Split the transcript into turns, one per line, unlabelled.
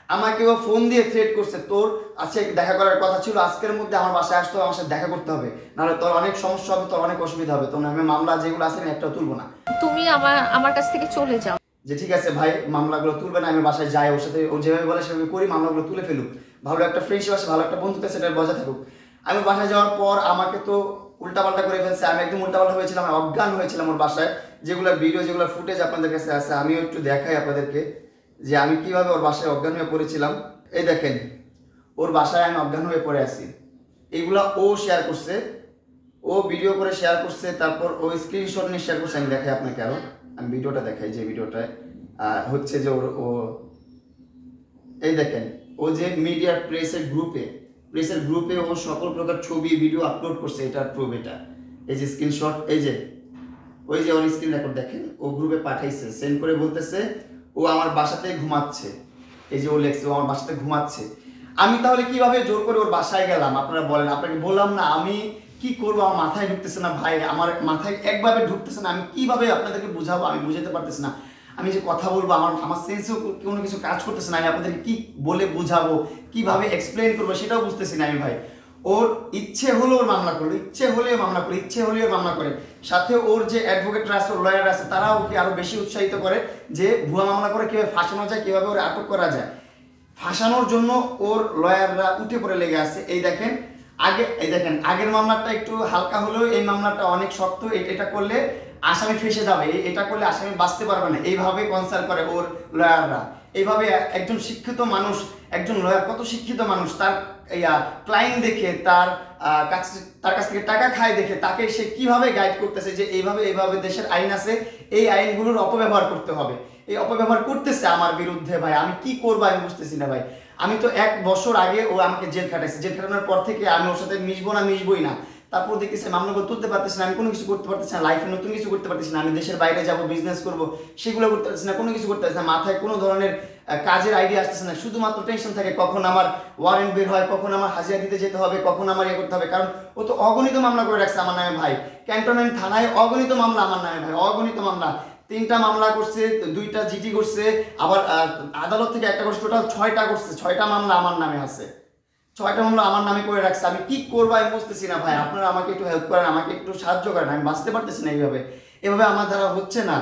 আমাকেও ফোন দিয়ে থ্রেট করছে, তোর আজকে দেখা করার কথা ছিল, আজকের মধ্যে আমার বাসায় আসতে হবে, আমার সাথে দেখা করতে হবে, নাহলে তোর অনেক সমস্যা হবে, তোর অনেক অসুবিধা হবে, তোর নামে মামলা যেগুলো আছে আমি একটাও তুলবো না।
তুমি আমার আমার কাছ থেকে চলে যাও।
যে ঠিক আছে ভাই, মামলাগুলো তুলবে না, আমি বাসায় যাই, ওর সাথে ও যেভাবে বলে সেভাবে করি, মামলাগুলো তুলে ফেলুক, ভালো একটা ফ্রেন্ডশিপ আছে, ভালো একটা বন্ধুত্ব সেটা বজায় থাকুক। আমি বাসায় যাওয়ার পর আমাকে তো উল্টাপাল্টা করে ফেলছে, আমি একদম উল্টাপাল্টা হয়েছিলাম, আমি অজ্ঞান হয়েছিলাম ওর বাসায়। যেগুলো ভিডিও, যেগুলো ফুটেজ আপনাদের কাছে আছে, আমিও একটু দেখাই আপনাদেরকে যে আমি কিভাবে ওর বাসায় অজ্ঞান হয়ে পড়েছিলাম। এই দেখেন, ওর বাসায় আমি অজ্ঞান হয়ে পড়ে আছি, এগুলা ও শেয়ার করছে, ও ভিডিও করে শেয়ার করছে, তারপর ও স্ক্রিনশট নিয়ে শেয়ার করছে। আমি দেখাই আপনাকে, আরো আমি ভিডিওটা দেখাই, যে ভিডিওটায় হচ্ছে যে ও এই দেখেন, ও যে মিডিয়া প্রেসের গ্রুপে ও সকল প্রকার ছবি ভিডিও আপলোড করছে, এটার প্রুফ এটা। এই যে স্ক্রিনশট, এই যে ওই যে ওর স্ক্রিন রেকর্ড দেখেন, ও গ্রুপে পাঠাইছে, সেন্ড করে বলতেছে ও আমার বাসাতে ঘুমাচ্ছে। এই যে ও লেখছে ও আমার বাসাতে ঘুমাচ্ছে। আমি তাহলে কিভাবে জোর করে ওর বাসায় গেলাম আপনারা বলেন? আপনাকে বললাম না আমি কি করবো, আমার মাথায় ঢুকতেছে না ভাই, আমার মাথায় একভাবে ঢুকতেছে না, আমি কিভাবে আপনাদেরকে বুঝাবো, আমি বুঝাতে পারতেছি না। আমি যে কথা বলবো, আমার আমার সেন্সেও কোনো কিছু কাজ করতেছে না, আমি আপনাদেরকে কি বলে বুঝাবো, কিভাবে এক্সপ্লেন করবো সেটাও বুঝতেছি না আমি ভাই। ওর ইচ্ছে হলো ওর মামলা করলো, ইচ্ছে হলে মামলা করে, ইচ্ছে হলে মামলা করে, সাথে ওর যে অ্যাডভোকেটরা আছে, ওর লয়ার আছে, তারাও ওকে আরো বেশি উৎসাহিত করে যে ভুয়া মামলা করে কিভাবে ফাঁসানো যায়, কিভাবে ওর আটক করা যায়। ফাঁসানোর জন্য ওর লয়াররা উঠে পড়ে লেগে আছে। এই দেখেন এই দেখেন, আগের মামলাটা একটু হালকা হলেও এই মামলাটা অনেক শক্ত, এটা করলে আসামি ফেসে যাবে, এটা করলে আসামি বাঁচতে পারবে না, এইভাবে কনসাল্ট করে ওর লয়াররা। এইভাবে একজন শিক্ষিত মানুষ, একজন লয়ার কত শিক্ষিত মানুষ, তার ক্লায়েন্ট দেখে, তার কাছ থেকে টাকা খায় দেখে তাকে সে কিভাবে গাইড করতেছে যে এইভাবে এইভাবে দেশের আইন আছে, এই আইনগুলোর অপব্যবহার করতে হবে। এই অপব্যবহার করতেছে আমার বিরুদ্ধে ভাই, আমি কি করবো আমি বুঝতেছি না ভাই। আমি তো 1 বছর আগে ও আমাকে জেল খাটাইছে, জেল খাটানোর পর থেকে আমি ওর সাথে মিশবই না। তারপর দেখতেছি মামলাগুলো তুলতে পারতেছি না, আমি কোনো কিছু করতে পারতেছি না, লাইফে নতুন কিছু করতে পারতেছি না, আমি দেশের বাইরে যাব, বিজনেস করব, সেগুলো করতে পারতেছি না, কোনো কিছু করতে পারতেছি না, মাথায় কোনো ধরনের কাজের আইডিয়া আসতেছে না, শুধুমাত্র টেনশন থাকে কখন আমার ওয়ারেন্ট বের হয়, কখন আমার হাজিরা দিতে যেতে হবে, কখন আমার ইয়ে করতে হবে। কারণ ও তো অগণিত মামলা করে রাখছে আমার নামে ভাই, ক্যান্টনমেন্ট থানায় অগণিত মামলা আমার নামে ভাই, অগণিত মামলা। 3টা মামলা করছে, 2টা জিডি করছে, আবার আদালত থেকে একটা করছে, টোটাল 6টা করছে, 6টা মামলা আমার নামে আছে, 6টা মামলা আমার নামে করে রাখছে। আমি কি করবো আমি বুঝতেছি না ভাই, আপনারা আমাকে একটু হেল্প করেন, আমাকে একটু সাহায্য করেন, আমি বাঁচতে পারতেছি না এইভাবে, এভাবে আমার দ্বারা হচ্ছে না।